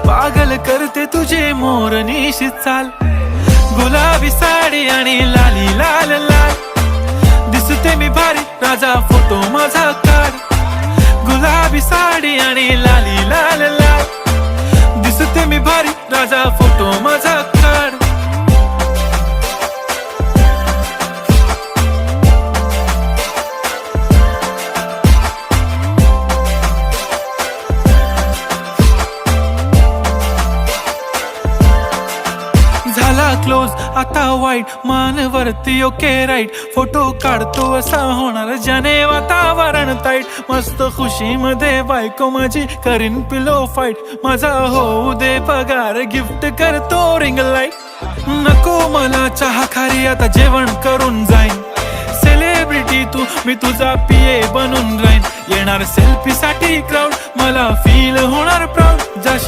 पागल करते तुझे मोरनीशी चाल, गुलाबी साडी आणि लाली लाल लाल. दिसते मी भारी राजा फोटो माझा काढ, गुलाबी साडी आणि लाली लाल लाल. दिसते मी भारी राजा फोटो माझा काढ. झाला क्लोज आता वाईट, मानवरती ओके राईट. फोटो काढतो असा होणार ज्याने वातावरण ताईट. मस्त खुशी मध्ये बायको माझी करीन पिलो फाईट. माझा होऊ दे पगार गिफ्ट करतो रिंग लाईट. नको मला चहा खारी आता जेवण करून जाईन. सेलिब्रिटी तू मी तुझा पिये बनून राहीन. येणार सेल्फी साठी क्राऊड मला फील होणार प्राऊड. जाशील